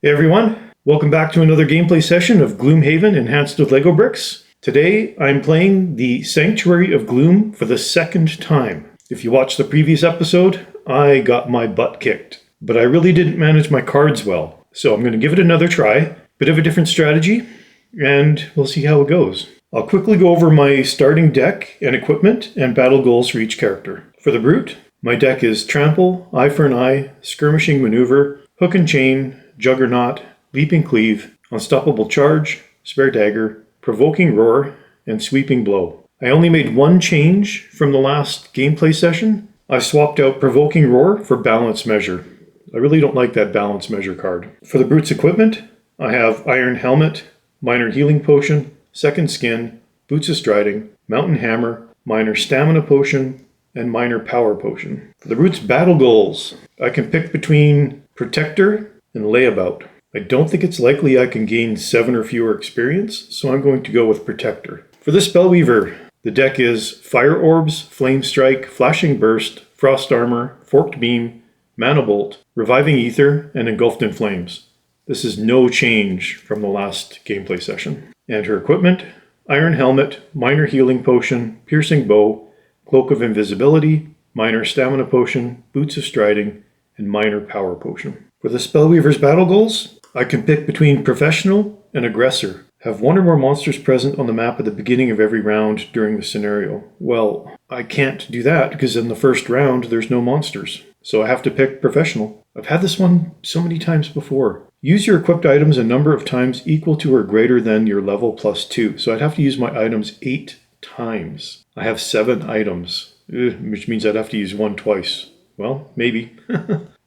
Hey everyone, welcome back to another gameplay session of Gloomhaven enhanced with Lego bricks. Today I'm playing the Sanctuary of Gloom for the second time. If you watched the previous episode, I got my butt kicked, but I really didn't manage my cards well. So I'm going to give it another try, bit of a different strategy, and we'll see how it goes. I'll quickly go over my starting deck and equipment and battle goals for each character. For the Brute, my deck is Trample, Eye for an Eye, Skirmishing Maneuver, Hook and Chain, Juggernaut, Leaping Cleave, Unstoppable Charge, Spare Dagger, Provoking Roar, and Sweeping Blow. I only made one change from the last gameplay session. I swapped out Provoking Roar for Balance Measure. I really don't like that Balance Measure card. For the Brute's equipment, I have Iron Helmet, Minor Healing Potion, Second Skin, Boots of Striding, Mountain Hammer, Minor Stamina Potion, and Minor Power Potion. For the Brute's battle goals, I can pick between Protector and Layabout. I don't think it's likely I can gain 7 or fewer experience, so I'm going to go with Protector. For the Spellweaver, the deck is Fire Orbs, Flame Strike, Flashing Burst, Frost Armor, Forked Beam, Mana Bolt, Reviving Ether, and Engulfed in Flames. This is no change from the last gameplay session. And her equipment, Iron Helmet, Minor Healing Potion, Piercing Bow, Cloak of Invisibility, Minor Stamina Potion, Boots of Striding, and Minor Power Potion. For the Spellweaver's battle goals, I can pick between Professional and Aggressor. Have one or more monsters present on the map at the beginning of every round during the scenario. Well, I can't do that because in the first round there's no monsters. So I have to pick Professional. I've had this one so many times before. Use your equipped items a number of times equal to or greater than your level plus 2. So I'd have to use my items 8 times. I have 7 items, which means I'd have to use one twice. Well, maybe.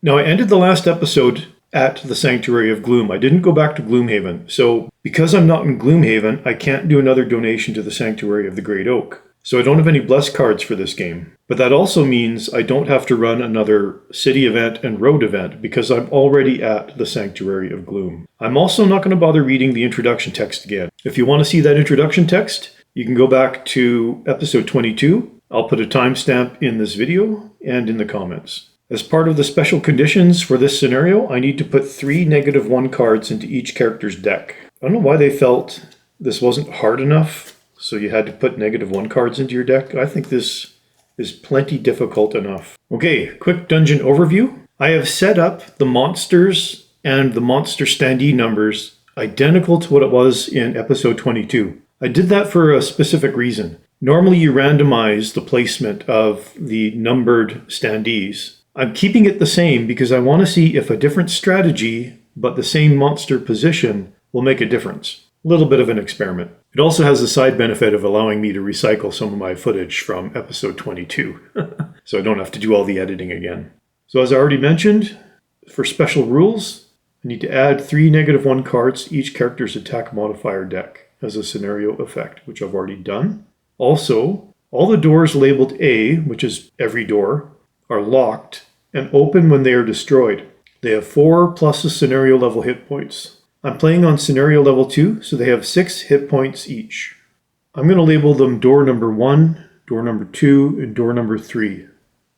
Now, I ended the last episode at the Sanctuary of Gloom. I didn't go back to Gloomhaven. So because I'm not in Gloomhaven, I can't do another donation to the Sanctuary of the Great Oak. So I don't have any bless cards for this game. But that also means I don't have to run another city event and road event because I'm already at the Sanctuary of Gloom. I'm also not going to bother reading the introduction text again. If you want to see that introduction text, you can go back to episode 22. I'll put a timestamp in this video and in the comments. As part of the special conditions for this scenario, I need to put 3 -1 cards into each character's deck. I don't know why they felt this wasn't hard enough, so you had to put -1 cards into your deck. I think this is plenty difficult enough. Okay, quick dungeon overview. I have set up the monsters and the monster standee numbers identical to what it was in episode 22. I did that for a specific reason. Normally you randomize the placement of the numbered standees. I'm keeping it the same because I want to see if a different strategy, but the same monster position, will make a difference. A little bit of an experiment. It also has the side benefit of allowing me to recycle some of my footage from episode 22, so I don't have to do all the editing again. So as I already mentioned, for special rules, I need to add 3 -1 cards to each character's attack modifier deck as a scenario effect, which I've already done. Also, all the doors labeled A, which is every door, are locked and open when they are destroyed. They have 4 plus a scenario level hit points. I'm playing on scenario level 2, so they have 6 hit points each. I'm going to label them door number 1, door number 2, and door number 3.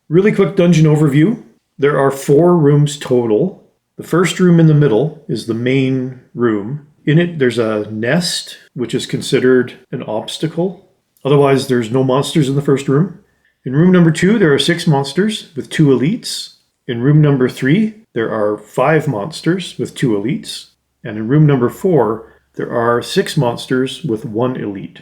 Really quick dungeon overview. There are 4 rooms total. The first room in the middle is the main room. In it, there's a nest, which is considered an obstacle. Otherwise, there's no monsters in the first room. In room number 2, there are 6 monsters with 2 elites. In room number 3, there are 5 monsters with 2 elites. And in room number 4, there are 6 monsters with 1 elite.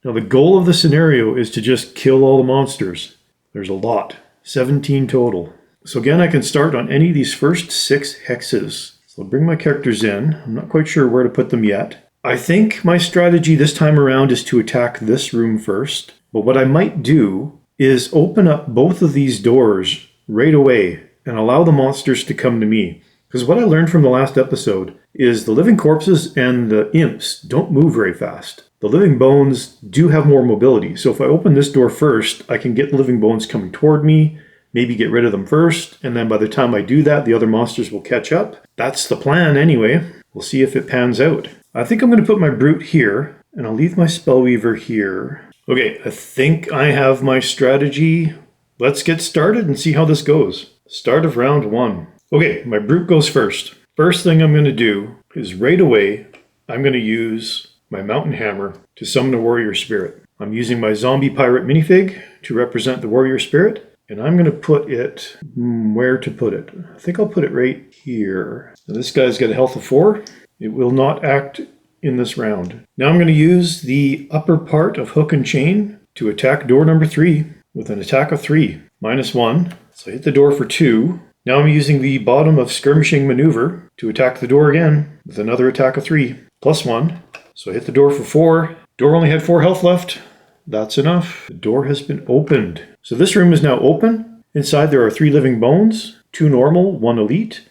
Now, the goal of the scenario is to just kill all the monsters. There's a lot, 17 total. So again, I can start on any of these first 6 hexes. So I'll bring my characters in. I'm not quite sure where to put them yet. I think my strategy this time around is to attack this room first. But what I might do is open up both of these doors right away and allow the monsters to come to me. Because what I learned from the last episode is the living corpses and the imps don't move very fast. The living bones do have more mobility. So if I open this door first, I can get the living bones coming toward me, maybe get rid of them first, and then by the time I do that, the other monsters will catch up. That's the plan anyway. We'll see if it pans out. I think I'm going to put my Brute here, and I'll leave my Spellweaver here. Okay, I think I have my strategy. Let's get started and see how this goes. Start of round 1. Okay, my Brute goes first. First thing I'm going to do is right away, I'm going to use my mountain hammer to summon a warrior spirit. I'm using my zombie pirate minifig to represent the warrior spirit, and I'm going to put it where to put it. I think I'll put it right here. Now this guy's got a health of 4. It will not act in this round. Now I'm going to use the upper part of hook and chain to attack door number 3 with an attack of 3, -1. So I hit the door for 2. Now I'm using the bottom of skirmishing maneuver to attack the door again with another attack of 3, +1. So I hit the door for 4. Door only had 4 health left. That's enough. The door has been opened. So this room is now open. Inside there are 3 living bones, 2 normal, 1 elite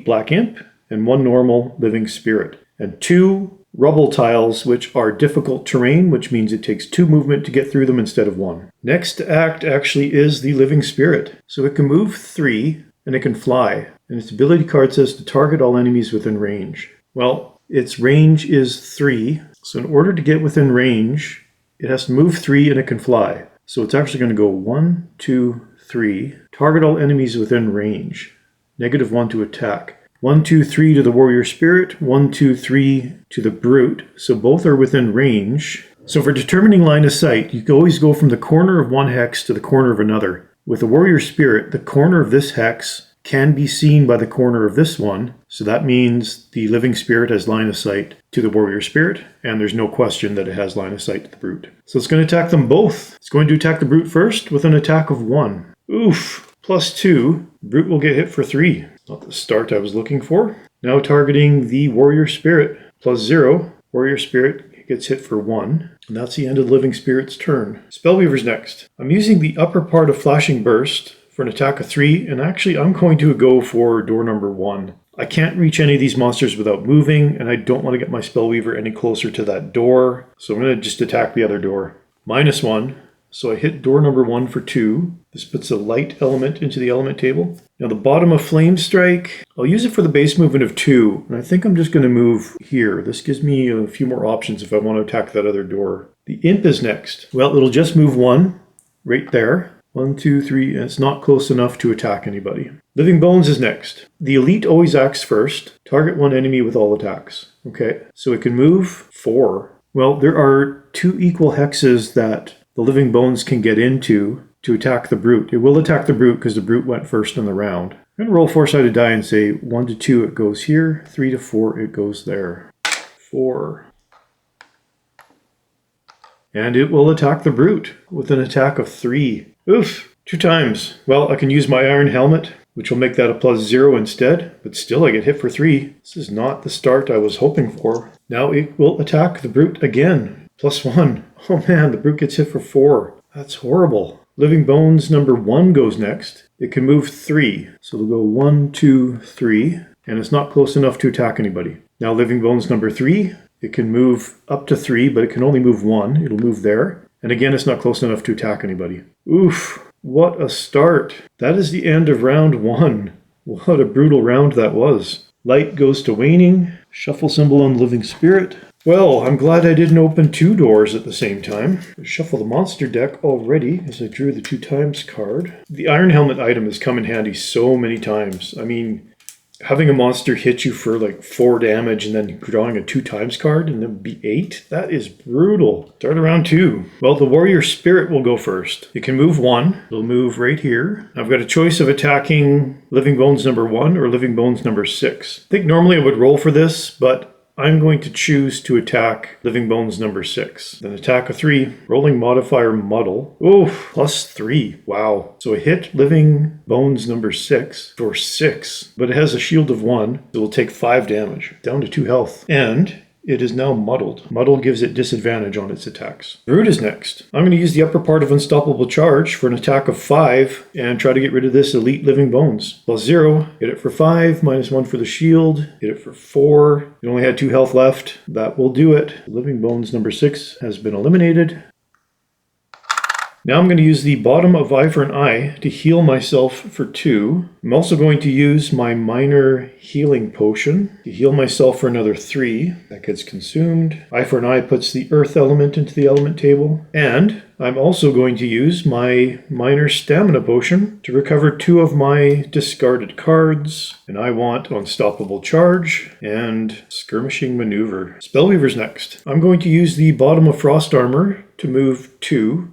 black imp, and 1 normal living spirit. And 2 rubble tiles, which are difficult terrain, which means it takes 2 movement to get through them instead of 1. Next act actually is the living spirit. So it can move 3 and it can fly. And its ability card says to target all enemies within range. Well, its range is 3. So in order to get within range, it has to move 3 and it can fly. So it's actually going to go 1, 2, 3. Target all enemies within range. -1 to attack. 1, 2, 3 to the warrior spirit. 1, 2, 3 to the brute. So both are within range. So for determining line of sight, you can always go from the corner of one hex to the corner of another. With the warrior spirit, the corner of this hex can be seen by the corner of this one. So that means the living spirit has line of sight to the warrior spirit, and there's no question that it has line of sight to the brute. So it's going to attack them both. It's going to attack the brute first with an attack of 1. Oof, +2. The brute will get hit for 3. Not the start I was looking for. Now targeting the warrior spirit, +0. Warrior spirit gets hit for 1. And that's the end of the living spirit's turn. Spellweaver's next. I'm using the upper part of flashing burst for an attack of 3, and actually I'm going to go for door number 1. I can't reach any of these monsters without moving, and I don't want to get my Spellweaver any closer to that door, so I'm going to just attack the other door. -1, so I hit door number 1 for 2. This puts a light element into the element table. Now the bottom of Flame Strike, I'll use it for the base movement of 2, and I think I'm just going to move here. This gives me a few more options if I want to attack that other door. The Imp is next. Well, it'll just move 1, right there. 1, 2, 3, and it's not close enough to attack anybody. Living Bones is next. The Elite always acts first. Target 1 enemy with all attacks. Okay, so it can move 4. Well, there are 2 equal hexes that the Living Bones can get into to attack the brute. It will attack the brute because the brute went first in the round. I'm going to roll 4-sided die and say 1 to 2 it goes here, 3 to 4 it goes there. 4. And it will attack the brute with an attack of 3. Oof, 2 times. Well, I can use my iron helmet, which will make that a +0 instead, but still I get hit for 3. This is not the start I was hoping for. Now it will attack the brute again, +1. Oh man, the brute gets hit for 4. That's horrible. Living Bones number 1 goes next. It can move 3, so it'll go 1, 2, 3, and it's not close enough to attack anybody. Now Living Bones number 3, it can move up to 3, but it can only move 1. It'll move there. And again, it's not close enough to attack anybody. Oof, what a start. That is the end of round 1. What a brutal round that was. Light goes to waning. Shuffle symbol on Living Spirit. Well, I'm glad I didn't open 2 doors at the same time. Shuffle the monster deck already as I drew the 2 times card. The Iron Helmet item has come in handy so many times. I mean, having a monster hit you for like 4 damage and then drawing a 2 times card and then be 8, that is brutal. Start around 2. Well, the warrior spirit will go first. It can move 1. It'll move right here. I've got a choice of attacking Living Bones number 1 or Living Bones number 6. I think normally I would roll for this, but I'm going to choose to attack Living Bones number 6. Then attack of 3, rolling modifier muddle. Oh, +3. Wow. So I hit Living Bones number 6 for 6, but it has a shield of 1. It will take 5 damage, down to 2 health. And it is now muddled. Muddle gives it disadvantage on its attacks. Brute is next. I'm going to use the upper part of Unstoppable Charge for an attack of 5 and try to get rid of this Elite Living Bones. +0, hit it for 5, -1 for the shield, hit it for 4. It only had 2 health left. That will do it. Living Bones number 6 has been eliminated. Now I'm going to use the bottom of Eye for an Eye to heal myself for 2. I'm also going to use my minor healing potion to heal myself for another 3. That gets consumed. Eye for an Eye puts the earth element into the element table. And I'm also going to use my minor stamina potion to recover 2 of my discarded cards. And I want Unstoppable Charge and Skirmishing Maneuver. Spellweaver's next. I'm going to use the bottom of Frost Armor to move 2.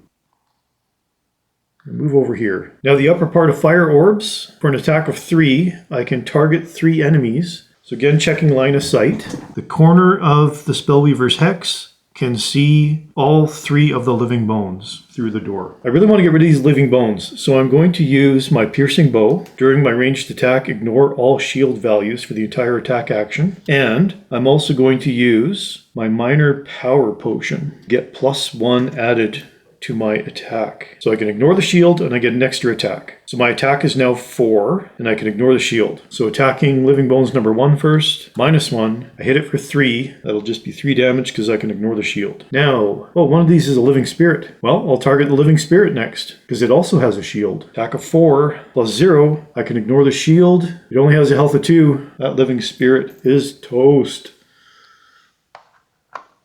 Move over here. Now the upper part of Fire Orbs, for an attack of 3, I can target 3 enemies. So again, checking line of sight. The corner of the Spellweaver's Hex can see all 3 of the living bones through the door. I really want to get rid of these living bones, so I'm going to use my piercing bow. During my ranged attack, ignore all shield values for the entire attack action. And I'm also going to use my minor power potion. Get +1 added to my attack. So I can ignore the shield and I get an extra attack. So my attack is now 4 and I can ignore the shield. So attacking Living Bones number 1 first, -1. I hit it for 3. That'll just be 3 damage because I can ignore the shield. Now, oh, one of these is a living spirit. Well, I'll target the living spirit next because it also has a shield. Attack of 4 +0. I can ignore the shield. It only has a health of 2. That living spirit is toast.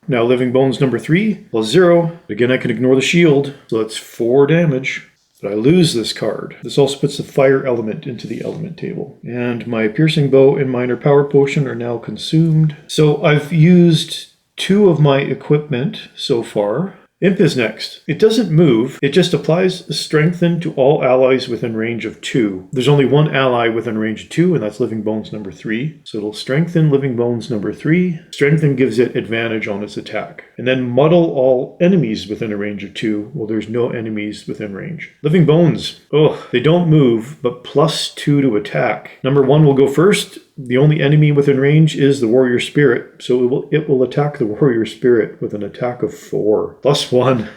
Now Living Bones number 3 +0. Again, I can ignore the shield, so that's 4 damage. But I lose this card. This also puts the fire element into the element table. And my piercing bow and minor power potion are now consumed. So I've used 2 of my equipment so far. Imp is next. It doesn't move, it just applies Strengthen to all allies within range of 2. There's only 1 ally within range of 2, and that's Living Bones number 3. So it'll strengthen Living Bones number 3. Strengthen gives it advantage on its attack. And then muddle all enemies within a range of 2. Well, there's no enemies within range. Living Bones. Oh, they don't move, but +2 to attack. Number 1 will go first. The only enemy within range is the Warrior Spirit, so it will attack the Warrior Spirit with an attack of 4. +1.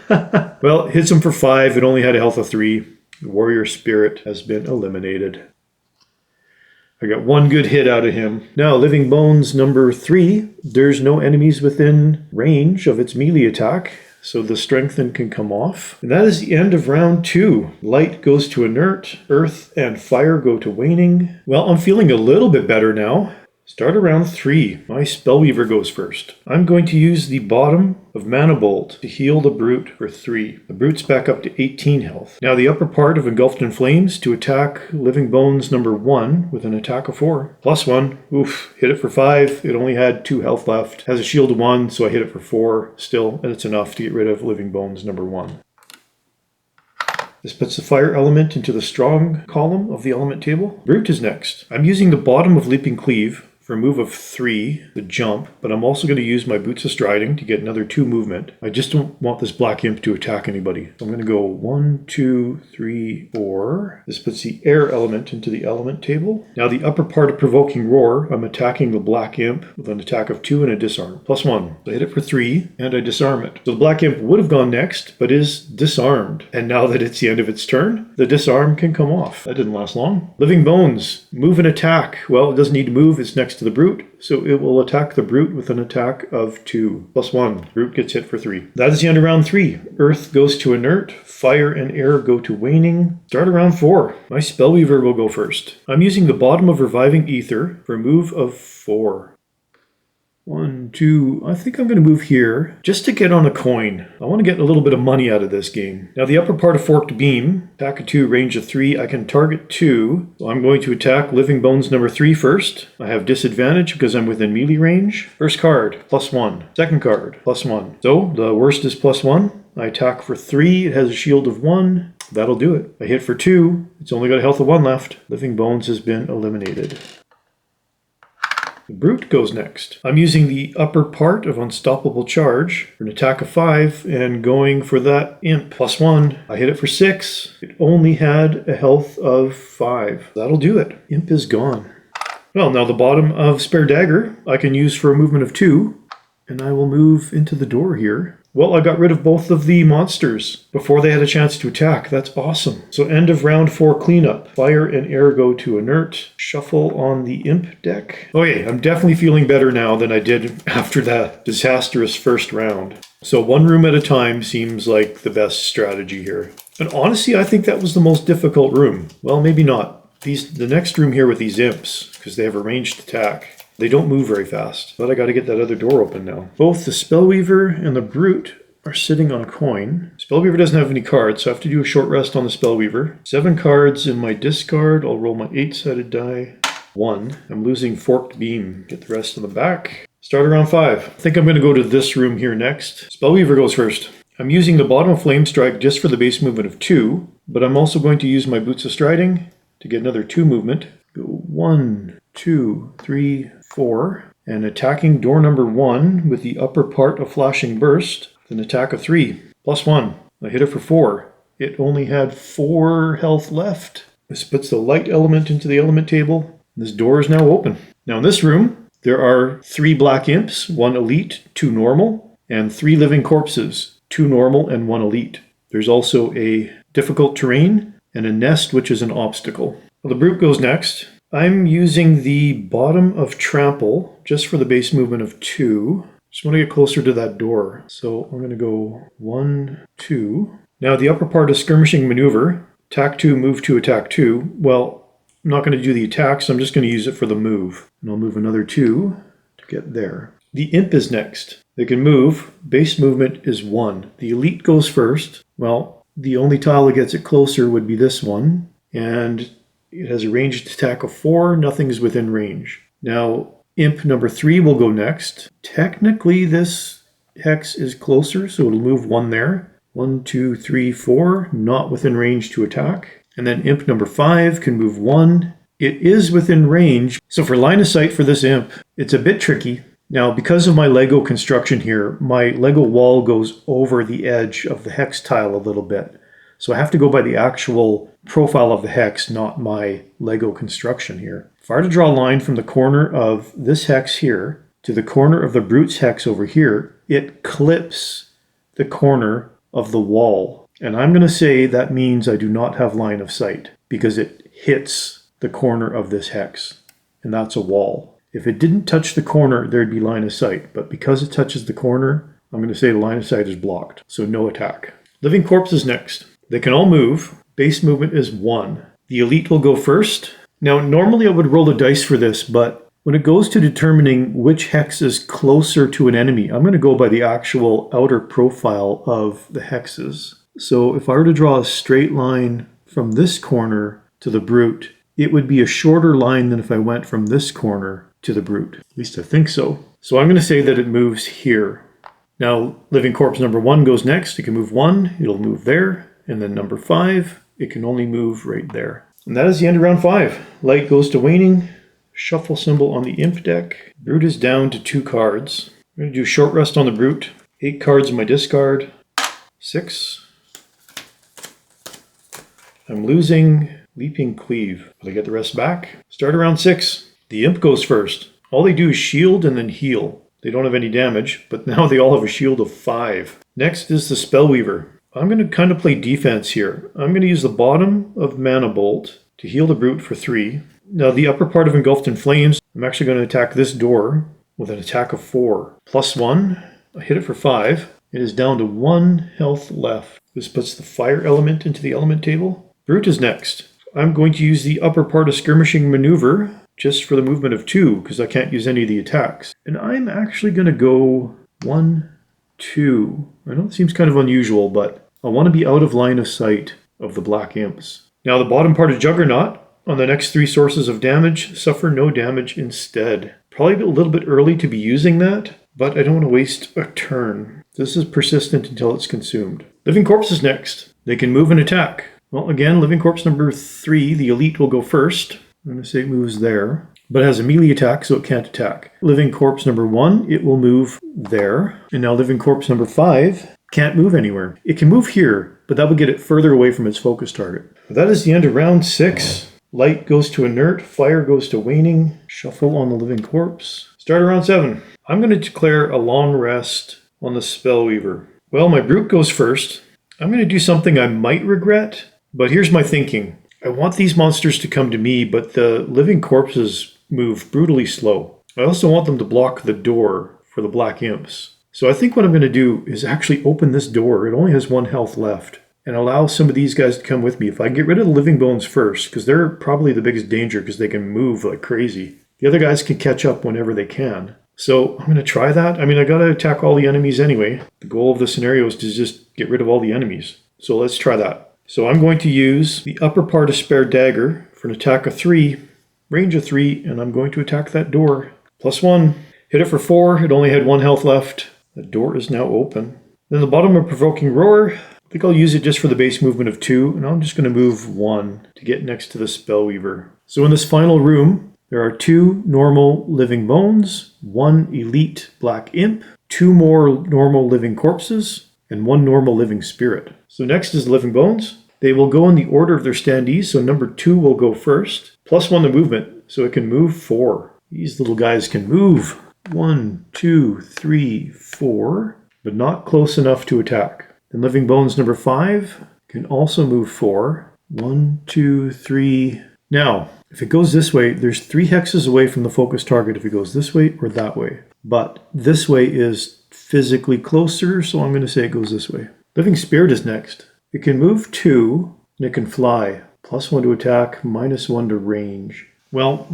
Well, it hits him for 5. It only had a health of 3. The Warrior Spirit has been eliminated. I got 1 good hit out of him. Now, Living Bones number 3. There's no enemies within range of its melee attack, so the strengthen can come off. And that is the end of round 2. Light goes to inert, earth and fire go to waning. Well, I'm feeling a little bit better now. Start around 3. My Spellweaver goes first. I'm going to use the bottom of Mana Bolt to heal the Brute for 3. The Brute's back up to 18 health. Now the upper part of Engulfed in Flames to attack Living Bones number 1 with an attack of 4. +1. Oof. Hit it for 5. It only had 2 health left. Has a shield of 1, so I hit it for 4 still, and it's enough to get rid of Living Bones number 1. This puts the fire element into the strong column of the element table. Brute is next. I'm using the bottom of Leaping Cleave for a move of 3, the jump, but I'm also going to use my Boots of Striding to get another 2 movement. I just don't want this black imp to attack anybody. So I'm going to go 1, 2, 3, 4. This puts the air element into the element table. Now the upper part of Provoking Roar, I'm attacking the black imp with an attack of 2 and a disarm. +1. I hit it for 3 and I disarm it. So the black imp would have gone next, but is disarmed. And now that it's the end of its turn, the disarm can come off. That didn't last long. Living Bones, move and attack. Well, it doesn't need to move, it's next to the Brute, so it will attack the Brute with an attack of 2. +1. Brute gets hit for 3. That is the end of round 3. Earth goes to inert, fire and air go to waning. Start around 4. My Spellweaver will go first. I'm using the bottom of Reviving Ether for a move of 4. 1, 2, I think I'm going to move here just to get on a coin. I want to get a little bit of money out of this game. Now the upper part of Forked Beam, attack of 2, range of 3, I can target 2. So I'm going to attack Living Bones number 3 first. I have disadvantage because I'm within melee range. First card, +1. Second card, +1. So the worst is +1. I attack for 3, it has a shield of 1. That'll do it. I hit for 2, it's only got a health of 1 left. Living Bones has been eliminated. The Brute goes next. I'm using the upper part of Unstoppable Charge for an attack of 5 and going for that imp. +1. I hit it for 6. It only had a health of 5. That'll do it. Imp is gone. Well, now the bottom of Spare Dagger I can use for a movement of 2. And I will move into the door here. Well, I got rid of both of the monsters before they had a chance to attack. That's awesome. So end of round 4 cleanup. Fire and air go to inert. Shuffle on the imp deck. Okay, I'm definitely feeling better now than I did after that disastrous first round. So one room at a time seems like the best strategy here. And honestly, I think that was the most difficult room. Well, maybe not. The next room here with these imps, because they have a ranged attack. They don't move very fast, but I got to get that other door open now. Both the Spellweaver and the Brute are sitting on a coin. Spellweaver doesn't have any cards, so I have to do a short rest on the Spellweaver. 7 cards in my discard. I'll roll my 8-sided die. 1. I'm losing Forked Beam. Get the rest in the back. Start around 5. I think I'm going to go to this room here next. Spellweaver goes first. I'm using the bottom of Flame Strike just for the base movement of 2, but I'm also going to use my Boots of Striding to get another 2 movement. Go 1, 2, 3, 4, and attacking door number 1 with the upper part of Flashing Burst, with an attack of 3, +1. I hit it for 4. It only had 4 health left. This puts the light element into the element table. This door is now open. Now in this room, there are 3 black imps, 1 elite, 2 normal, and 3 living corpses, 2 normal and 1 elite. There's also a difficult terrain and a nest, which is an obstacle. Well, the Brute goes next. I'm using the bottom of Trample just for the base movement of 2. Just want to get closer to that door. So I'm going to go 1, 2. Now the upper part is Skirmishing Maneuver. Attack 2, move 2, attack 2. Well, I'm not going to do the attack, so I'm just going to use it for the move. And I'll move another 2 to get there. The Imp is next. They can move. Base movement is 1. The Elite goes first. Well, the only tile that gets it closer would be this one. And it has a ranged attack of 4. Nothing's within range. Now, Imp number 3 will go next. Technically, this hex is closer, so it'll move 1 there. 1, 2, 3, 4. Not within range to attack. And then Imp number 5 can move 1. It is within range. So for line of sight for this Imp, it's a bit tricky. Now, because of my Lego construction here, my Lego wall goes over the edge of the hex tile a little bit. So I have to go by the actual profile of the hex, not my Lego construction here. If I were to draw a line from the corner of this hex here to the corner of the Brute's hex over here, it clips the corner of the wall. And I'm going to say that means I do not have line of sight because it hits the corner of this hex, and that's a wall. If it didn't touch the corner, there'd be line of sight, but because it touches the corner, I'm going to say the line of sight is blocked, so no attack. Living Corpse is next. They can all move. Base movement is 1. The Elite will go first. Now, normally I would roll a dice for this, but when it goes to determining which hex is closer to an enemy, I'm going to go by the actual outer profile of the hexes. So if I were to draw a straight line from this corner to the Brute, it would be a shorter line than if I went from this corner to the Brute. At least I think so. So I'm going to say that it moves here. Now, Living Corpse number 1 goes next. It can move 1. It'll move there. And then number 5, it can only move right there. And that is the end of round 5. Light goes to waning. Shuffle symbol on the Imp deck. Brute is down to 2 cards. I'm going to do short rest on the Brute. 8 cards in my discard. 6. I'm losing Leaping Cleave. Will I get the rest back? Start around 6. The Imp goes first. All they do is shield and then heal. They don't have any damage, but now they all have a shield of 5. Next is the Spellweaver. I'm going to kind of play defense here. I'm going to use the bottom of Mana Bolt to heal the Brute for 3. Now the upper part of Engulfed in Flames, I'm actually going to attack this door with an attack of 4. +1, I hit it for 5. It is down to 1 health left. This puts the fire element into the element table. Brute is next. I'm going to use the upper part of Skirmishing Maneuver just for the movement of 2 because I can't use any of the attacks. And I'm actually going to go 1, 2. I know it seems kind of unusual, but I want to be out of line of sight of the black imps. Now the bottom part of Juggernaut, on the next 3 sources of damage, suffer no damage instead. Probably a little bit early to be using that, but I don't want to waste a turn. This is persistent until it's consumed. Living Corpse is next. They can move and attack. Well, again, Living Corpse number 3, the Elite will go first. I'm going to say it moves there, but it has a melee attack, so it can't attack. Living Corpse number 1, it will move there. And now Living Corpse number 5 can't move anywhere. It can move here, but that would get it further away from its focus target. That is the end of round 6. Light goes to inert, fire goes to waning. Shuffle on the Living Corpse. Start around 7. I'm going to declare a long rest on the Spellweaver. Well, my brute goes first. I'm going to do something I might regret, but here's my thinking. I want these monsters to come to me, but the living corpses move brutally slow. I also want them to block the door for the black imps. So I think what I'm going to do is actually open this door. It only has 1 health left. And allow some of these guys to come with me. If I can get rid of the living bones first, because they're probably the biggest danger because they can move like crazy. The other guys can catch up whenever they can. So I'm going to try that. I mean, I got to attack all the enemies anyway. The goal of the scenario is to just get rid of all the enemies. So let's try that. So I'm going to use the upper part of Spare Dagger for an attack of 3, range of 3, and I'm going to attack that door. +1. Hit it for 4. It only had 1 health left. The door is now open. Then the bottom of Provoking Roar. I think I'll use it just for the base movement of 2, and I'm just going to move 1 to get next to the Spellweaver. So in this final room, there are 2 normal living bones, 1 elite black imp, 2 more normal living corpses, and 1 normal living spirit. So next is living bones. They will go in the order of their standees, so number 2 will go first, +1 to movement, so it can move 4. These little guys can move 1, 2, 3, 4, but not close enough to attack. And living bones number 5 can also move 4. 1, 2, 3. Now, if it goes this way, there's 3 hexes away from the focus target if it goes this way or that way. But this way is physically closer, so I'm going to say it goes this way. Living spirit is next. It can move 2, and it can fly. +1 to attack, -1 to range. Well,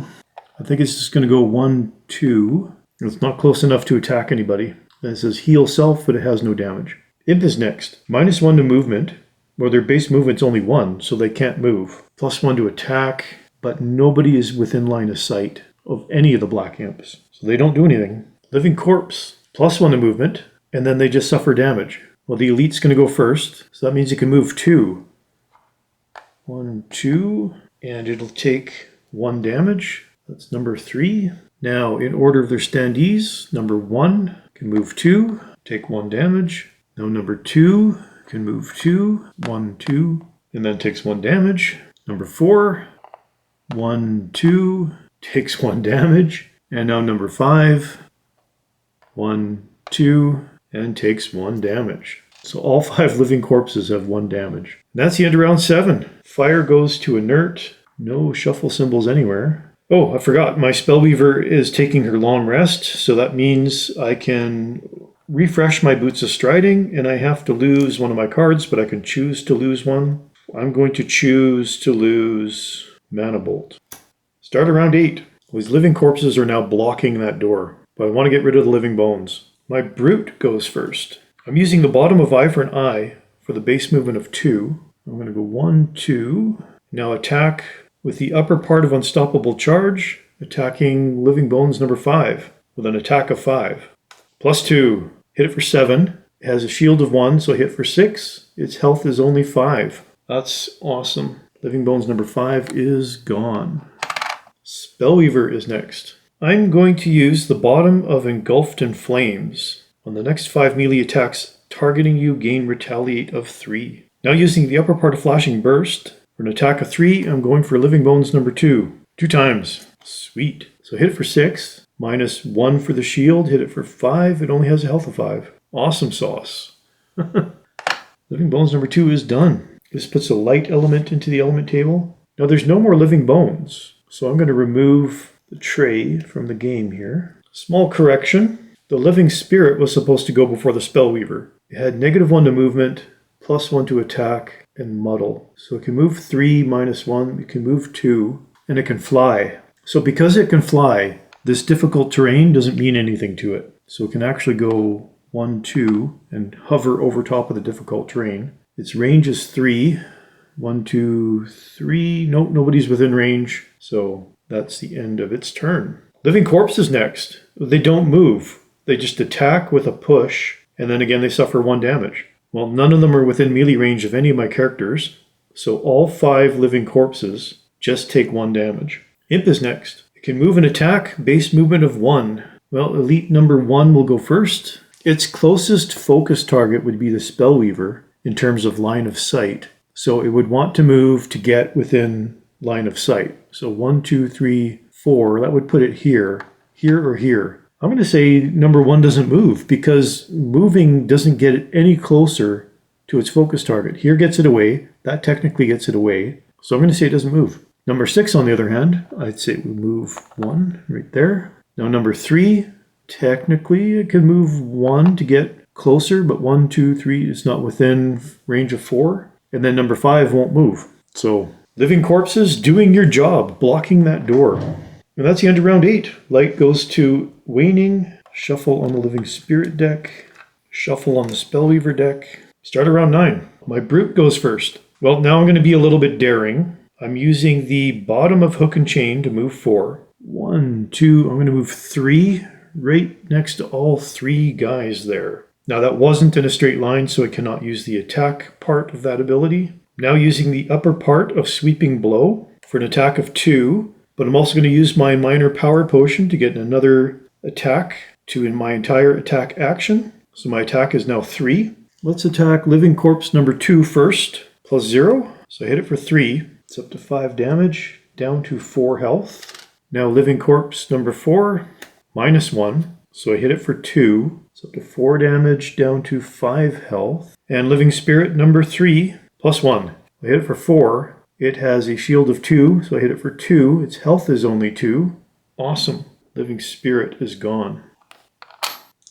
I think it's just going to go 1, 2. It's not close enough to attack anybody. And it says heal self, but it has no damage. Imp is next. -1 to movement, where their base movement's only 1, so they can't move. +1 to attack, but nobody is within line of sight of any of the black imps, so they don't do anything. Living corpse, +1 to movement, and then they just suffer damage. Well, the elite's going to go first, so that means it can move 2. 1, 2, and it'll take 1 damage. That's number 3. Now, in order of their standees, number 1 can move 2, take 1 damage. Now number 2 can move 2, 1, 2, and then takes 1 damage. Number 4, 1, 2, takes 1 damage. And now number 5, 1, 2, and takes 1 damage. So all 5 living corpses have 1 damage. And that's the end of round 7. Fire goes to inert. No shuffle symbols anywhere. Oh, I forgot. My Spellweaver is taking her long rest, so that means I can refresh my Boots of Striding, and I have to lose one of my cards, but I can choose to lose one. I'm going to choose to lose Mana Bolt. Start around 8. These living corpses are now blocking that door, but I want to get rid of the living bones. My Brute goes first. I'm using the bottom of Eye for an eye for the base movement of 2. I'm going to go 1, 2. Now attack with the upper part of Unstoppable Charge, attacking living bones number 5 with an attack of 5. +2. Hit it for 7. It has a shield of 1, so I hit for 6. Its health is only 5. That's awesome. Living bones number 5 is gone. Spellweaver is next. I'm going to use the bottom of Engulfed in Flames. On the next 5 melee attacks targeting you, gain Retaliate of 3. Now using the upper part of Flashing Burst, for an attack of 3, I'm going for living bones number 2. 2 times. Sweet. So hit it for 6. -1 for the shield, hit it for 5. It only has a health of 5. Awesome sauce. Living bones number 2 is done. This puts a light element into the element table. Now there's no more living bones, so I'm going to remove the tray from the game here. Small correction. The living spirit was supposed to go before the Spellweaver. It had -1 to movement, +1 to attack, and muddle. So it can move 3, -1, it can move 2, and it can fly. So because it can fly, this difficult terrain doesn't mean anything to it. So it can actually go 1, 2, and hover over top of the difficult terrain. Its range is 3. 1, 2, 3. Nope, nobody's within range. So that's the end of its turn. Living Corpse is next. They don't move. They just attack with a push, and then again they suffer 1 damage. Well, none of them are within melee range of any of my characters, so all 5 living corpses just take 1 damage. Imp is next. It can move and attack, base movement of 1. Well, elite number 1 will go first. Its closest focus target would be the Spellweaver in terms of line of sight. So it would want to move to get within line of sight. So 1, 2, 3, 4, that would put it here, here or here. I'm going to say number 1 doesn't move because moving doesn't get it any closer to its focus target. Here gets it away. That technically gets it away. So I'm going to say it doesn't move. Number 6, on the other hand, I'd say we move 1 right there. Now number 3, technically it could move 1 to get closer, but 1, 2, 3 is not within range of 4. And then number 5 won't move. So living corpses doing your job, blocking that door. And that's the end of round 8. Light goes to waning, shuffle on the living spirit deck, shuffle on the spellweaver deck. Start around 9. My brute goes first. Well, now I'm going to be a little bit daring. I'm using the bottom of hook and chain to move 4. 1, 2, I'm going to move 3 right next to all 3 guys there. Now that wasn't in a straight line, so I cannot use the attack part of that ability. Now using the upper part of sweeping blow for an attack of 2, but I'm also going to use my minor power potion to get another attack in my entire attack action. So my attack is now 3. Let's attack living corpse number 2 first, plus 0. So I hit it for 3. It's up to 5 damage, down to 4 health. Now living corpse number 4, minus 1. So I hit it for 2. It's up to 4 damage, down to 5 health. And living spirit number 3, plus 1. I hit it for 4. It has a shield of 2, so I hit it for 2. Its health is only 2. Awesome. Living spirit is gone.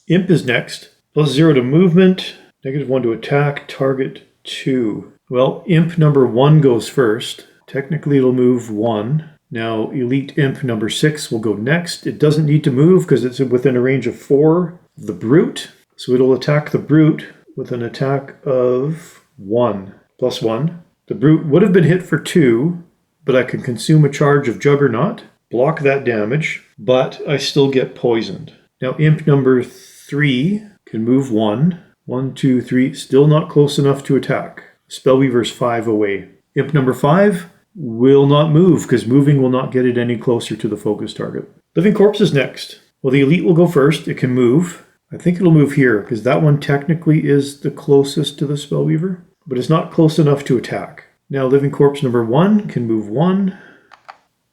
Imp is next. Plus 0 to movement, negative 1 to attack, target 2. Well, imp number 1 goes first. Technically it'll move 1. Now elite imp number 6 will go next. It doesn't need to move because it's within a range of 4 of the brute. So it'll attack the brute with an attack of 1, plus 1. The brute would have been hit for 2, but I can consume a charge of Juggernaut, block that damage, but I still get poisoned. Now imp number 3 can move 1. 1, 2, 3, still not close enough to attack. Spellweaver's 5 away. Imp number 5 will not move because moving will not get it any closer to the focus target. Living corpse is next. Well, the elite will go first. It can move. I think it'll move here because that one technically is the closest to the spellweaver, but it's not close enough to attack. Now living corpse number 1 can move 1.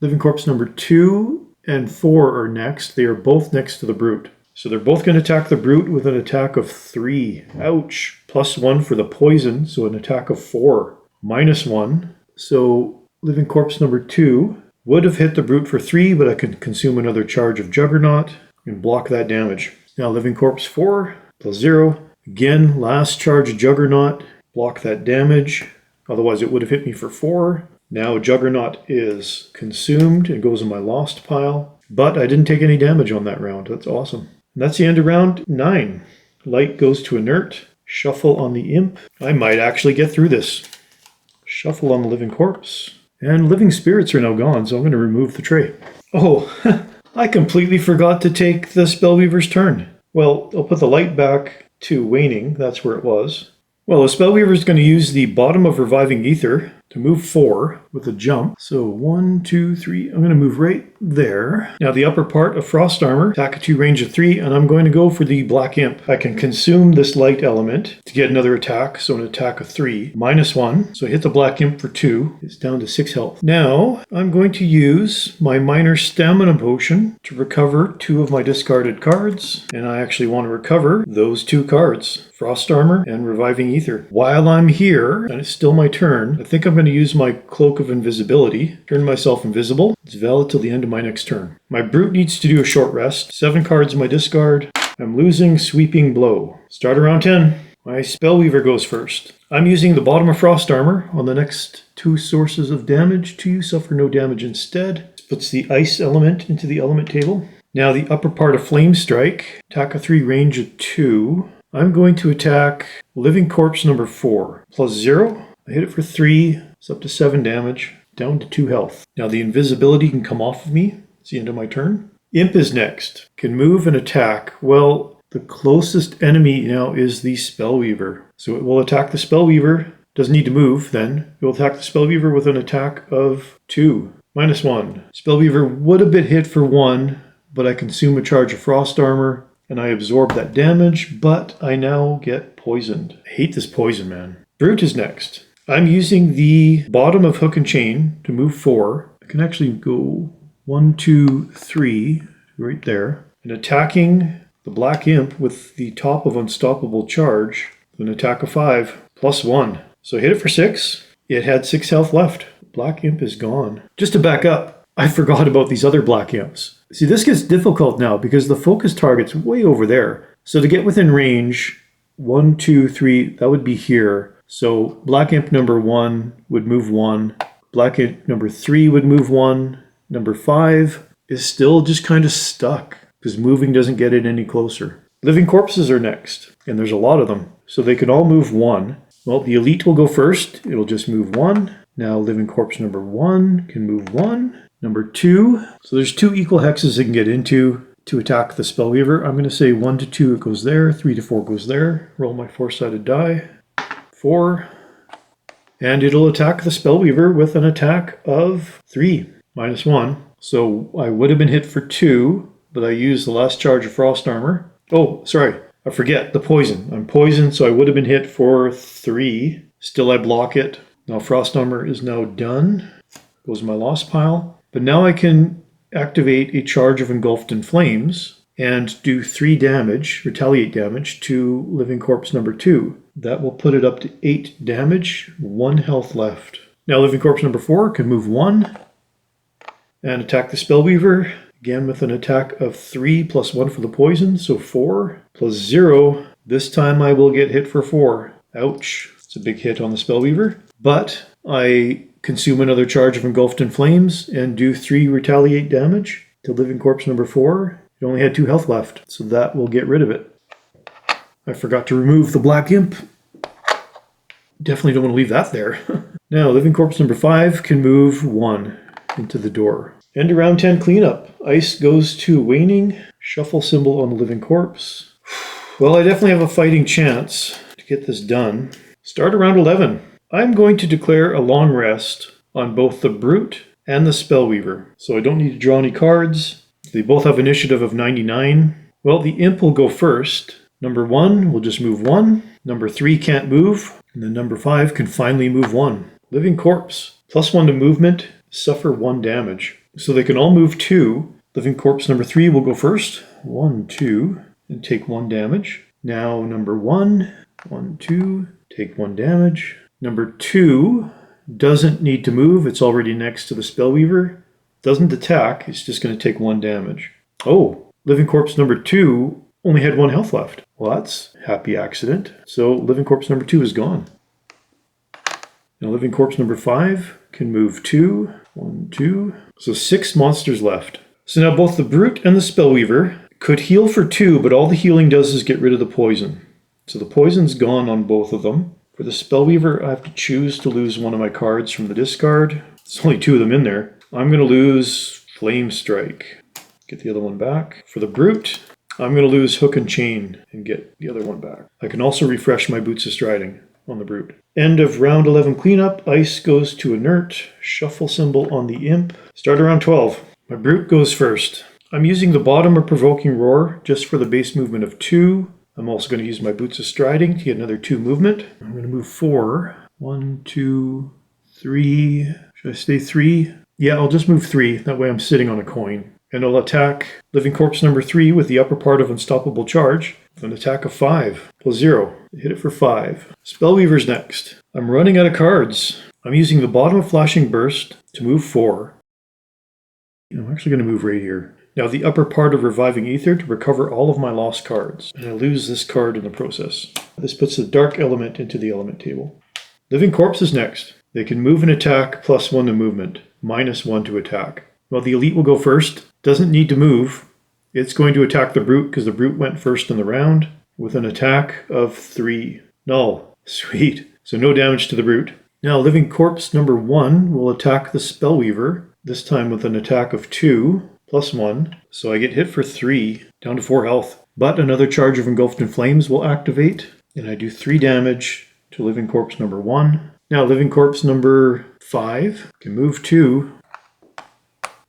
Living corpse number 2 and 4 are next. They are both next to the brute. So they're both going to attack the brute with an attack of 3. Ouch. Plus 1 for the poison, so an attack of 4. Minus 1. So living corpse number 2 would have hit the brute for 3, but I can consume another charge of Juggernaut and block that damage. Now living corpse 4, plus 0. Again, last charge of Juggernaut, block that damage. Otherwise it would have hit me for 4. Now Juggernaut is consumed and goes in my lost pile. But I didn't take any damage on that round. That's awesome. And that's the end of round 9. Light goes to inert. Shuffle on the imp. I might actually get through this. Shuffle on the living corpse. And living spirits are now gone, so I'm going to remove the tray. Oh, I completely forgot to take the Spellweaver's turn. Well, I'll put the light back to waning. That's where it was. Well, the Spellweaver is going to use the bottom of Reviving Ether to move 4 with a jump. So 1, 2, 3. I'm going to move right there. Now the upper part of Frost Armor, attack at 2, range of 3, and I'm going to go for the Black Imp. I can consume this light element to get another attack, so an attack of 3. Minus 1, so I hit the Black Imp for 2. It's down to 6 health. Now I'm going to use my minor stamina potion to recover 2 of my discarded cards, and I actually want to recover those 2 cards. Frost Armor and Reviving Ether. While I'm here, and it's still my turn, I think I'm going to use my Cloak of Invisibility, turn myself invisible. It's valid till the end of my next turn. My Brute needs to do a short rest. 7 cards in my discard. I'm losing Sweeping Blow. Start around 10. My Spellweaver goes first. I'm using the bottom of Frost Armor. On the next 2 sources of damage, 2 suffer no damage instead. This puts the Ice element into the element table. Now the upper part of Flame Strike. Attack of 3, range of 2. I'm going to attack Living Corpse number 4. Plus 0. I hit it for 3. It's up to 7 damage. Down to 2 health. Now the invisibility can come off of me. It's the end of my turn. Imp is next. Can move and attack. Well, the closest enemy now is the Spellweaver. So it will attack the Spellweaver. Doesn't need to move then. It will attack the Spellweaver with an attack of 2. Minus 1. Spellweaver would have been hit for 1, but I consume a charge of Frost Armor. And I absorb that damage, but I now get poisoned. I hate this poison, man. Brute is next. I'm using the bottom of Hook and Chain to move 4. I can actually go 1, 2, 3, right there. and attacking the Black Imp with the top of Unstoppable Charge, with an attack of 5, +1. So I hit it for 6. It had 6 health left. Black Imp is gone. Just to back up, I forgot about these other Black Imps. See, this gets difficult now because the focus target's way over there. So to get within range, 1, 2, 3, that would be here. So Black Imp number 1 would move 1. Black Imp number 3 would move 1. Number 5 is still just kind of stuck because moving doesn't get it any closer. Living Corpses are next, and there's a lot of them. So they can all move 1. Well, the Elite will go first. It'll just move 1. Now Living Corpse number 1 can move 1. Number 2. So there's 2 equal hexes it can get into to attack the Spellweaver. I'm going to say 1 to 2 it goes there, 3 to 4 goes there. Roll my 4-sided die. 4. And it'll attack the Spellweaver with an attack of 3, -1. So I would have been hit for 2, but I used the last charge of Frost Armor. Oh, sorry, I forget the poison. I'm poisoned, so I would have been hit for 3. Still I block it. Now Frost Armor is now done. Goes in my lost pile. But now I can activate a charge of Engulfed in Flames and do 3 damage, retaliate damage, to Living Corpse number 2. That will put it up to 8 damage, 1 health left. Now Living Corpse number 4 can move 1 and attack the Spellweaver, again with an attack of 3 +1 for the poison, so 4 +0. This time I will get hit for 4. Ouch. It's a big hit on the Spellweaver. But I consume another charge of Engulfed in Flames and do 3 retaliate damage to Living Corpse number 4. It only had 2 health left, so that will get rid of it. I forgot to remove the Black Imp. Definitely don't want to leave that there. Now, Living Corpse number 5 can move 1 into the door. End of round 10 cleanup. Ice goes to Waning. Shuffle symbol on the Living Corpse. Well, I definitely have a fighting chance to get this done. Start around 11. I'm going to declare a long rest on both the Brute and the Spellweaver. So I don't need to draw any cards. They both have initiative of 99. Well, the Imp will go first. Number 1 will just move 1. Number 3 can't move. And then number 5 can finally move 1. Living Corpse. +1 to movement. Suffer 1 damage. So they can all move 2. Living Corpse number 3 will go first. 1, 2. And take 1 damage. Now number 1. 1, 2. Take 1 damage. Number 2 doesn't need to move. It's already next to the Spellweaver. Doesn't attack. It's just going to take 1 damage. Oh, Living Corpse number 2 only had 1 health left. Well, that's a happy accident. So Living Corpse number 2 is gone. Now Living Corpse number 5 can move 2. 1, 2. So 6 monsters left. So now both the Brute and the Spellweaver could heal for 2, but all the healing does is get rid of the poison. So the poison's gone on both of them. For the Spellweaver, I have to choose to lose one of my cards from the discard. There's only 2 of them in there. I'm going to lose Flame Strike. Get the other one back. For the Brute, I'm going to lose Hook and Chain and get the other one back. I can also refresh my Boots of Striding on the Brute. End of round 11 cleanup. Ice goes to Inert. Shuffle symbol on the Imp. Start around 12. My Brute goes first. I'm using the bottom of Provoking Roar just for the base movement of 2. I'm also going to use my Boots of Striding to get another 2 movement. I'm going to move 4. 1, 2, 3. Should I stay 3? Yeah, I'll just move 3. That way I'm sitting on a coin. And I'll attack Living Corpse number 3 with the upper part of Unstoppable Charge with an attack of 5 +0. Hit it for 5. Spellweaver's next. I'm running out of cards. I'm using the bottom of Flashing Burst to move 4. I'm actually going to move right here. Now the upper part of Reviving Aether to recover all of my lost cards. And I lose this card in the process. This puts the Dark Element into the element table. Living Corpse is next. They can move and attack +1 to movement, -1 to attack. Well, the Elite will go first. Doesn't need to move. It's going to attack the Brute because the Brute went first in the round with an attack of 3. Null. Sweet. So no damage to the Brute. Now Living Corpse number 1 will attack the Spellweaver, this time with an attack of 2. +1, so I get hit for 3, down to 4 health. But another charge of Engulfed in Flames will activate, and I do 3 damage to Living Corpse number 1. Now Living Corpse number 5 can move 2,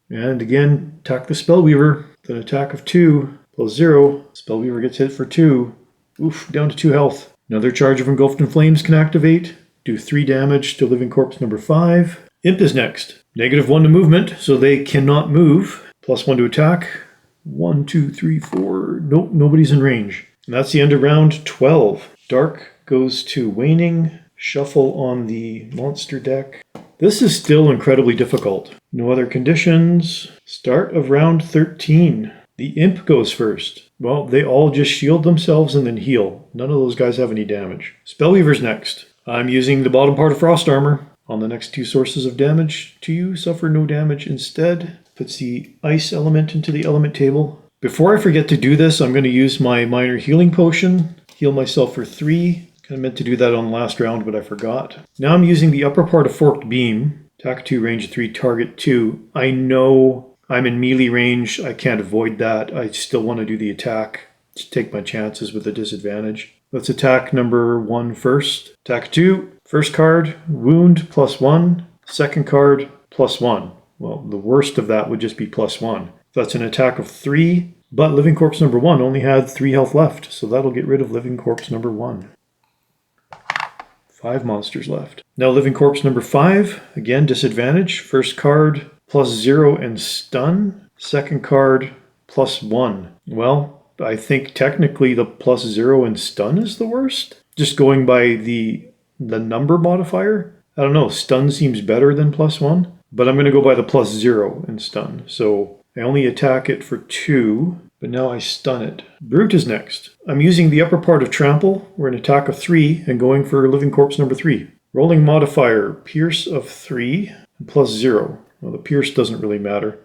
and again attack the Spellweaver with an attack of 2, +0. Spellweaver gets hit for 2. Oof, down to 2 health. Another charge of Engulfed in Flames can activate, do 3 damage to Living Corpse number 5. Imp is next. -1 to movement, so they cannot move. +1 to attack. 1, 2, 3, 4. Nope, nobody's in range. And that's the end of round 12. Dark goes to waning. Shuffle on the monster deck. This is still incredibly difficult. No other conditions. Start of round 13. The imp goes first. Well, they all just shield themselves and then heal. None of those guys have any damage. Spellweaver's next. I'm using the bottom part of Frost Armor. On the next 2 sources of damage to you, suffer no damage instead. Puts the ice element into the element table. Before I forget to do this, I'm going to use my minor healing potion. Heal myself for 3. Kind of meant to do that on the last round, but I forgot. Now I'm using the upper part of Forked Beam. Attack 2, range 3, target 2. I know I'm in melee range. I can't avoid that. I still want to do the attack to take my chances with a disadvantage. Let's attack number 1 first. Attack 2. First card, wound +1. Second card, +1. Well, the worst of that would just be +1. That's an attack of 3, but Living Corpse number 1 only had 3 health left, so that'll get rid of Living Corpse number 1. 5 monsters left. Now Living Corpse number 5, again disadvantage. First card, +0 and stun. Second card, +1. Well, I think technically the +0 and stun is the worst. Just going by the number modifier. I don't know, stun seems better than +1, but I'm going to go by the +0 and stun. So I only attack it for 2, but now I stun it. Brute is next. I'm using the upper part of Trample. We're an attack of 3 and going for Living Corpse number 3. Rolling modifier, Pierce of 3 and +0. Well, the Pierce doesn't really matter.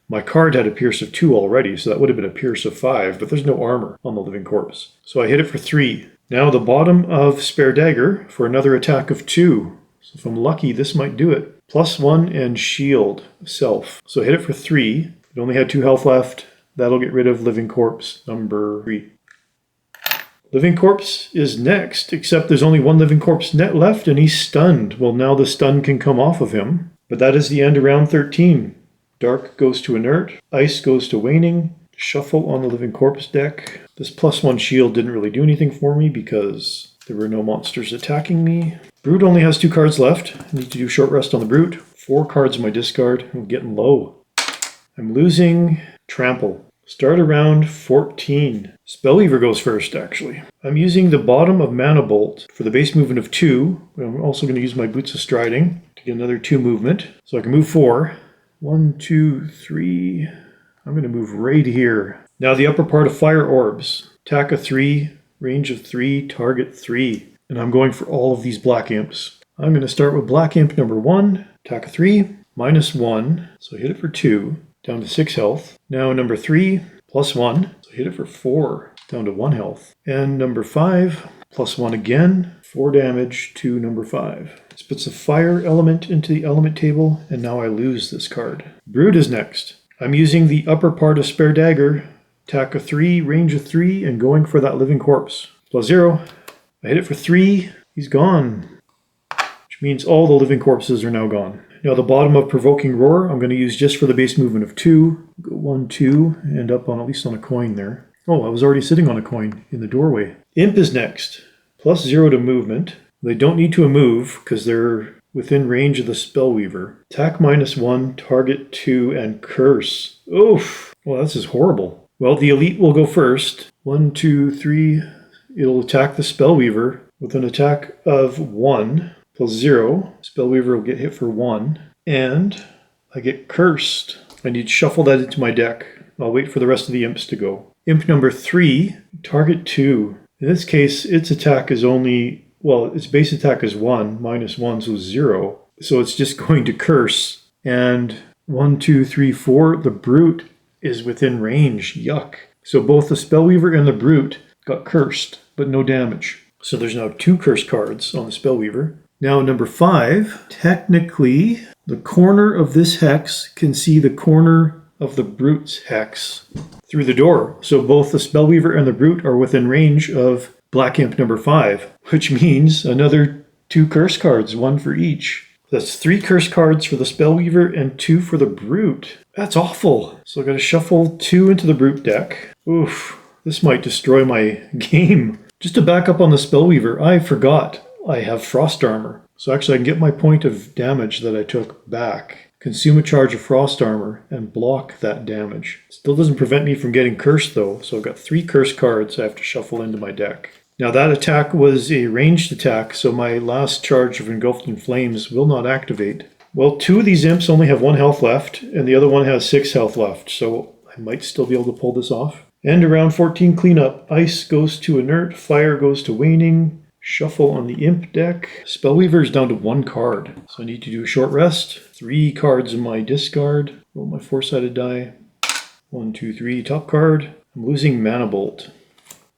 My card had a Pierce of 2 already, so that would have been a Pierce of 5, but there's no armor on the Living Corpse. So I hit it for 3. Now the bottom of Spare Dagger for another attack of 2. So if I'm lucky, this might do it. +1 and shield self. So hit it for 3. It only had 2 health left. That'll get rid of Living Corpse number 3. Living Corpse is next, except there's only 1 Living Corpse net left and he's stunned. Well, now the stun can come off of him. But that is the end of round 13. Dark goes to inert. Ice goes to waning. Shuffle on the Living Corpse deck. This +1 shield didn't really do anything for me because there were no monsters attacking me. Brute only has 2 cards left. I need to do short rest on the Brute. 4 cards in my discard. I'm getting low. I'm losing Trample. Start around 14. Spellweaver goes first, actually. I'm using the bottom of Mana Bolt for the base movement of 2. I'm also going to use my Boots of Striding to get another 2 movement. So I can move 4. 1, 2, 3. I'm going to move right here. Now the upper part of Fire Orbs. Attack of 3, range of 3, target 3. And I'm going for all of these Black Imps. I'm going to start with Black Imp number 1. Attack of 3, -1. So hit it for 2. Down to 6 health. Now number 3, +1. So hit it for 4. Down to 1 health. And number 5, +1 again. 4 damage to number 5. This puts the fire element into the element table, and now I lose this card. Brood is next. I'm using the upper part of Spare Dagger. Attack of 3, range of 3, and going for that Living Corpse. +0. I hit it for 3. He's gone. Which means all the Living Corpses are now gone. Now the bottom of Provoking Roar, I'm going to use just for the base movement of 2. Go 1, 2, end up on at least on a coin there. Oh, I was already sitting on a coin in the doorway. Imp is next. +0 to movement. They don't need to move because they're within range of the Spellweaver. Attack -1, target 2, and curse. Oof! Well, this is horrible. Well, the Elite will go first. 1, 2, 3. It'll attack the Spellweaver with an attack of 1. +0. Spellweaver will get hit for 1. And I get cursed. I need to shuffle that into my deck. I'll wait for the rest of the imps to go. Imp number 3, target 2. In this case, its attack is only, well, its base attack is 1, -1, so 0. So it's just going to curse. And 1, 2, 3, 4, the Brute is within range. Yuck. So both the Spellweaver and the Brute got cursed, but no damage. So there's now 2 curse cards on the Spellweaver. Now number 5, technically the corner of this hex can see the corner of the Brute's hex through the door. So both the Spellweaver and the Brute are within range of Black Imp number 5, which means another 2 curse cards, 1 for each. That's 3 curse cards for the Spellweaver and 2 for the Brute. That's awful. So I've got to shuffle 2 into the Brute deck. Oof, this might destroy my game. Just to back up on the Spellweaver, I forgot I have Frost Armor. So actually I can get my point of damage that I took back. consume a charge of frost armor, and block that damage. Still doesn't prevent me from getting cursed though, so I've got 3 curse cards I have to shuffle into my deck. Now that attack was a ranged attack, so my last charge of Engulfed in Flames will not activate. Well, 2 of these imps only have 1 health left, and the other one has 6 health left, so I might still be able to pull this off. And around 14 cleanup. Ice goes to inert, fire goes to waning, shuffle on the imp deck. Spellweaver is down to 1 card, so I need to do a short rest. 3 cards in my discard. Roll my 4-sided die. 1, 2, 3, top card. I'm losing Mana Bolt.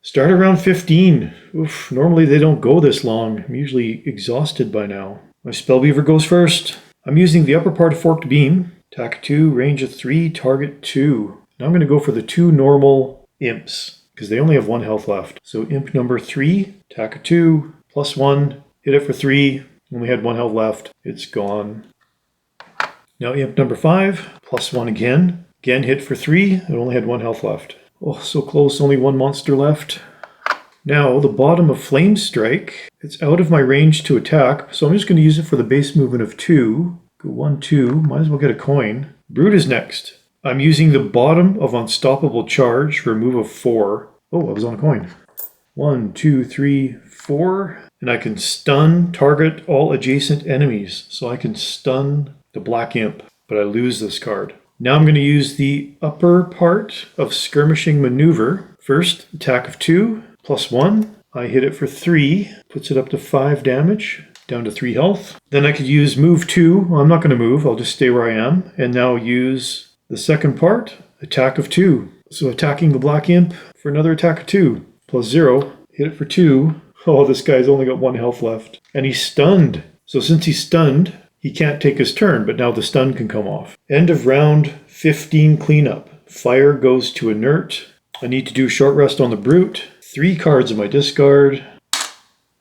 Start around 15. Oof, normally they don't go this long. I'm usually exhausted by now. My Spellweaver goes first. I'm using the upper part of Forked Beam. Attack 2, range of 3, target 2. Now I'm going to go for the 2 normal imps, because they only have 1 health left. So imp number 3, attack 2, +1, hit it for 3, only had 1 health left. It's gone. Now imp number 5, +1 again. Again hit for 3, it only had 1 health left. Oh, so close, only 1 monster left. Now, the bottom of Flame Strike, it's out of my range to attack, so I'm just going to use it for the base movement of 2. Go 1, 2, might as well get a coin. Brute is next. I'm using the bottom of Unstoppable Charge for a move of 4. Oh, I was on a coin. 1, 2, 3, 4. And I can stun target all adjacent enemies. So I can stun the Black Imp, but I lose this card. Now I'm going to use the upper part of Skirmishing Maneuver. First, attack of 2. +1, I hit it for 3, puts it up to 5 damage, down to 3 health. Then I could use move 2, well, I'm not going to move, I'll just stay where I am, and now use the second part, attack of 2. So attacking the Black Imp for another attack of 2, +0, hit it for 2. Oh, this guy's only got 1 health left. And he's stunned. So since he's stunned, he can't take his turn, but now the stun can come off. End of round 15 cleanup. Fire goes to inert. I need to do short rest on the Brute. 3 cards in my discard.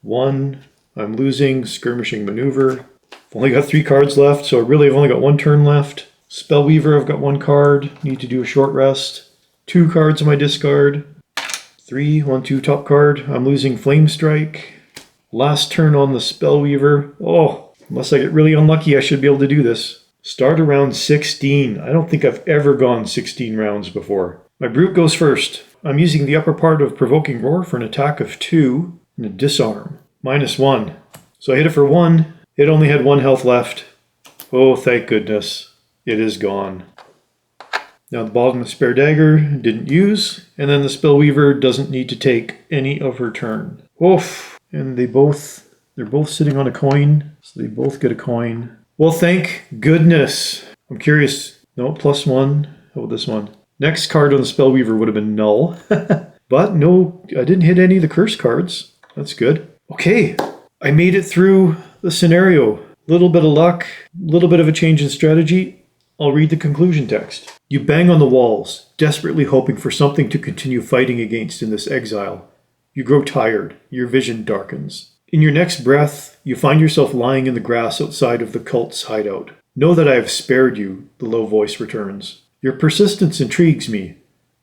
1, I'm losing Skirmishing Maneuver. I've only got 3 cards left, so I really have only got 1 turn left. Spellweaver, I've got 1 card. Need to do a short rest. 2 cards in my discard. 3, 1, 2, top card. I'm losing Flame Strike. Last turn on the Spellweaver. Oh, unless I get really unlucky, I should be able to do this. Start around 16. I don't think I've ever gone 16 rounds before. My Brute goes first. I'm using the upper part of Provoking Roar for an attack of 2 and a disarm. -1. So I hit it for 1. It only had 1 health left. Oh, thank goodness. It is gone. Now the bottom of Spare Dagger didn't use. And then the Spellweaver doesn't need to take any of her turn. Oof. And they're both sitting on a coin. So they both get a coin. Well, thank goodness. I'm curious. No, +1. How about this one? Next card on the Spellweaver would have been null. But no, I didn't hit any of the curse cards. That's good. Okay, I made it through the scenario. Little bit of luck, little bit of a change in strategy. I'll read the conclusion text. You bang on the walls, desperately hoping for something to continue fighting against in this exile. You grow tired, your vision darkens. In your next breath, you find yourself lying in the grass outside of the cult's hideout. Know that I have spared you, the low voice returns. Your persistence intrigues me.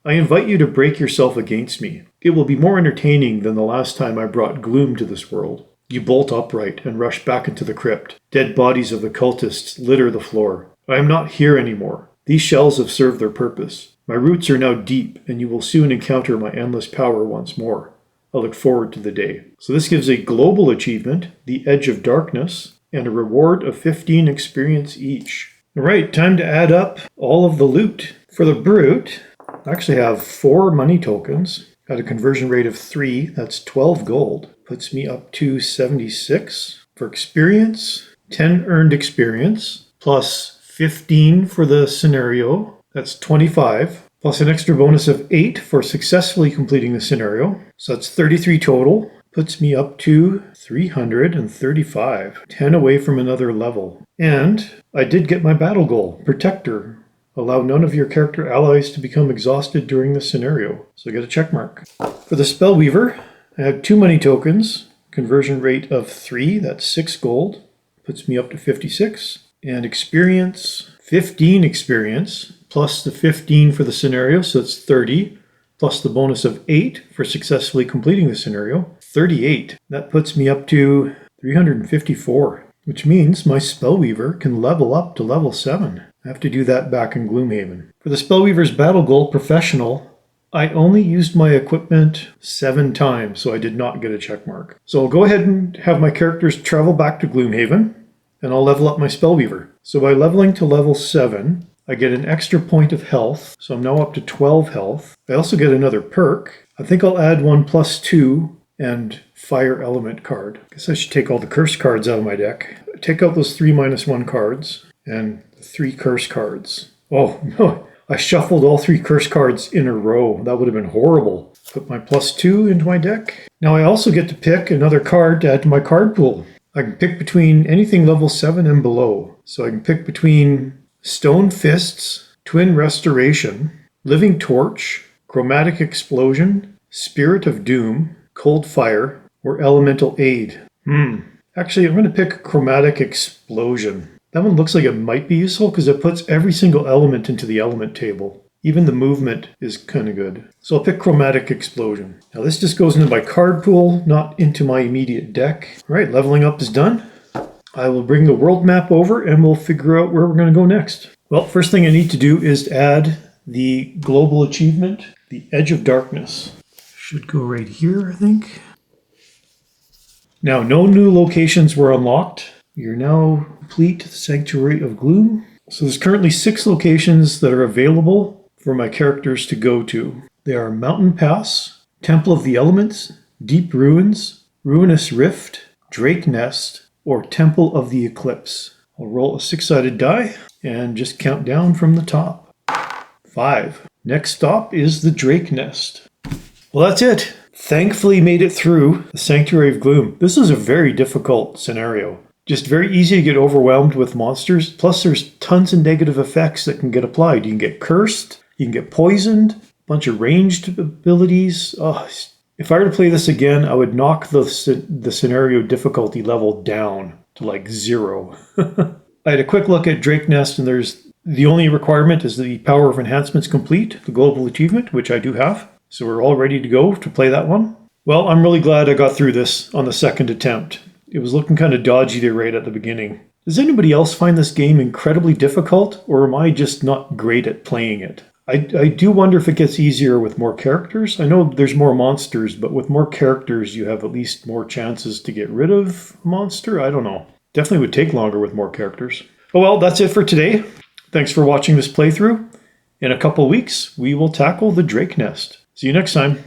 I invite you to break yourself against me. It will be more entertaining than the last time I brought gloom to this world. You bolt upright and rush back into the crypt. Dead bodies of the cultists litter the floor. I am not here anymore. These shells have served their purpose. My roots are now deep, and you will soon encounter my endless power once more. I look forward to the day. So this gives a global achievement, the Edge of Darkness, and a reward of 15 experience each. Alright, time to add up all of the loot. For the Brute, I actually have 4 money tokens at a conversion rate of 3. That's 12 gold. Puts me up to 76. For experience, 10 earned experience, plus 15 for the scenario. That's 25. Plus an extra bonus of 8 for successfully completing the scenario. So that's 33 total. Puts me up to 335. 10 away from another level. And I did get my battle goal, Protector. Allow none of your character allies to become exhausted during the scenario. So I get a check mark. For the Spellweaver, I have 2 money tokens. Conversion rate of 3, that's 6 gold. Puts me up to 56. And experience, 15 experience, plus the 15 for the scenario, so it's 30. Plus the bonus of 8 for successfully completing the scenario, 38. That puts me up to 354. which means my Spellweaver can level up to level 7. I have to do that back in Gloomhaven. For the Spellweaver's Battle Goal Professional, I only used my equipment 7 times, so I did not get a check mark. So I'll go ahead and have my characters travel back to Gloomhaven, and I'll level up my Spellweaver. So by leveling to level 7, I get an extra point of health, so I'm now up to 12 health. I also get another perk. I think I'll add one +2 and Fire Element card. I guess I should take all the curse cards out of my deck. Take out those 3 -1 cards and 3 curse cards. Oh, no. I shuffled all 3 curse cards in a row. That would have been horrible. Put my +2 into my deck. Now I also get to pick another card to add to my card pool. I can pick between anything level 7 and below. So I can pick between Stone Fists, Twin Restoration, Living Torch, Chromatic Explosion, Spirit of Doom, Cold Fire, or Elemental Aid. Actually, I'm going to pick Chromatic Explosion. That one looks like it might be useful because it puts every single element into the element table. Even the movement is kind of good. So I'll pick Chromatic Explosion. Now this just goes into my card pool, not into my immediate deck. All right, leveling up is done. I will bring the world map over and we'll figure out where we're going to go next. Well, first thing I need to do is add the global achievement, the Edge of Darkness. Should go right here, I think. Now, no new locations were unlocked. You're now complete the Sanctuary of Gloom. So there's currently 6 locations that are available for my characters to go to. They are Mountain Pass, Temple of the Elements, Deep Ruins, Ruinous Rift, Drake Nest, or Temple of the Eclipse. I'll roll a 6-sided die and just count down from the top. 5. Next stop is the Drake Nest. Well, that's it. Thankfully made it through the Sanctuary of Gloom. This is a very difficult scenario. Just very easy to get overwhelmed with monsters. Plus there's tons of negative effects that can get applied. You can get cursed, you can get poisoned, a bunch of ranged abilities. If I were to play this again, I would knock the scenario difficulty level down to like 0. I had a quick look at Drake Nest, and the only requirement is the Power of Enhancement's complete, the global achievement, which I do have. So we're all ready to go to play that one. Well, I'm really glad I got through this on the 2nd attempt. It was looking kind of dodgy there right at the beginning. Does anybody else find this game incredibly difficult, or am I just not great at playing it? I do wonder if it gets easier with more characters. I know there's more monsters, but with more characters you have at least more chances to get rid of a monster. I don't know. Definitely would take longer with more characters. Oh well, that's it for today. Thanks for watching this playthrough. In a couple weeks, we will tackle the Drake Nest. See you next time.